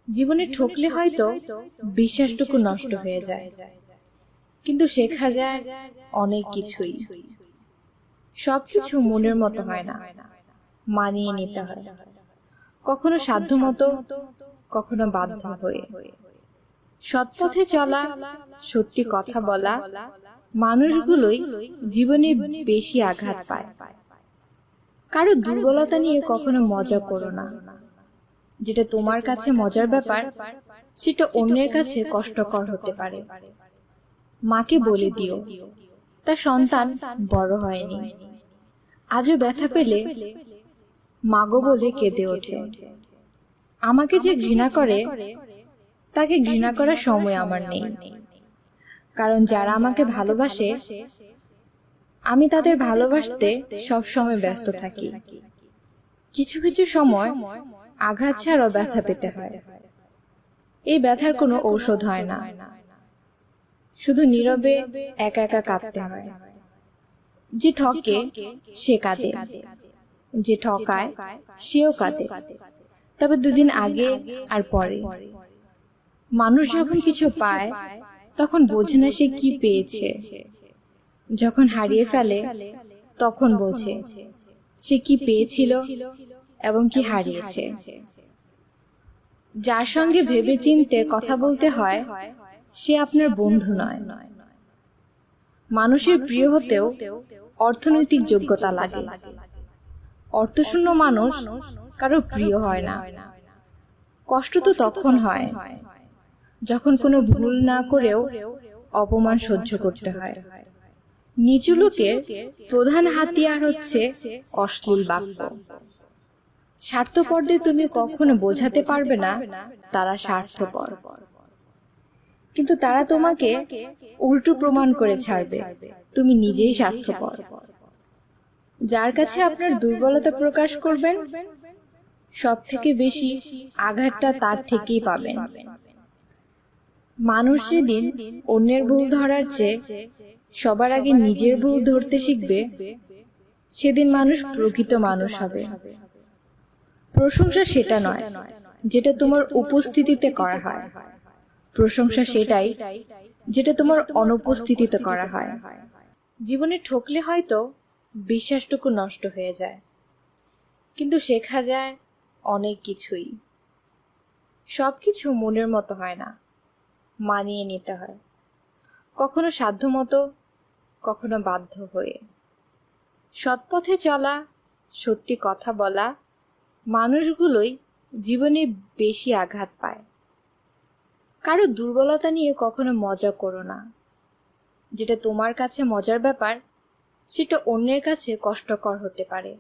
জীবনে ঠকলে হয়তো বিশ্বাসটুকু নষ্ট হয়ে যায়, কিন্তু শেখা যায় অনেক কিছুই। সবকিছু মনের মতো হয় না, মানিয়ে নিতে হয়, কখনো সাধ্যমতো, কখনো বাধ্য হয়ে। সৎপথে চলা, সত্যি কথা বলা মানুষগুলোই জীবনে বেশি আঘাত পায়। কারো দুর্বলতা নিয়ে কখনো মজা করো না। যেটা তোমার কাছে মজার ব্যাপার, সেটা অন্যের কাছে কষ্টকর হতে পারে। মাকে বলে দিও তার সন্তান বড় হয়নি, আজও ব্যথা পেলে মাগো বলে কেঁদে ওঠে। আমাকে যে ঘৃণা করে তাকে ঘৃণা করার সময় আমার নেই, কারণ যারা আমাকে ভালোবাসে আমি তাদের ভালোবাসতে সবসময় ব্যস্ত থাকি। কিছু কিছু সময় আঘাত ছাড়াও ব্যথা পেতে হয়। এই ব্যথার কোনো ঔষধ হয় না, শুধু নীরবে একা একা কাঁদতে হয়। যে ঠকে সে কাঁদে, যে ঠকায় সেও কাঁদে, তবে দুদিন আগে আর পরে। মানুষ যখন কিছু পায় তখন বোঝে না সে কি পেয়েছে, যখন হারিয়ে ফেলে তখন বোঝে সে কি পেয়েছিল এবং কি হারিয়েছে। যার সঙ্গে ভেবেচিন্তে কথা বলতে হয় সে আপনার বন্ধু নয়। মানুষের প্রিয় হতেও অর্থনৈতিক যোগ্যতা লাগে। অর্থশূন্য মানুষ কারো প্রিয় হয় না। কষ্ট তো তখন হয় যখন কোনো ভুল না করেও অপমান সহ্য করতে হয়। নিচু লোকের প্রধান হাতিয়ার হচ্ছে অশ্লীল বাক্য। স্বার্থপরদের তুমি কখনো বোঝাতে পারবে না তারা স্বার্থপর, কিন্তু তারা তোমাকে উল্টো প্রমাণ করে ছাড়বে তুমি নিজেই স্বার্থপর। যার কাছে আপনার দুর্বলতা প্রকাশ করবেন সব থেকে বেশি আঘাতটা তার থেকেই পাবেন। মানুষ যেদিন অন্যের ভুল ধরার চেয়ে সবার আগে নিজের ভুল ধরতে শিখবে, সেদিন মানুষ প্রকৃত মানুষ হবে। প্রশংসা সেটা নয় যেটা তোমার উপস্থিতিতে করা হয়, প্রশংসা সেটাই যেটা তোমার অনুপস্থিতিতে করা হয়। জীবনে ঠকলে হয়তো বিশ্বাসটুকু নষ্ট হয়ে যায়, কিন্তু শেখা যায় অনেক কিছুই। সবকিছু মনের মতো হয় না, মানিয়ে নিতে হয়, কখনো সাধ্যমতো, কখনো বাধ্য হয়ে। সৎপথে চলা, সত্যি কথা বলা মানুষগুলোই জীবনে বেশি আঘাত পায়। কারো দুর্বলতা নিয়ে কখনো মজা করো না। যেটা তোমার কাছে মজার ব্যাপার, সেটা অন্যের কাছে কষ্টকর হতে পারে।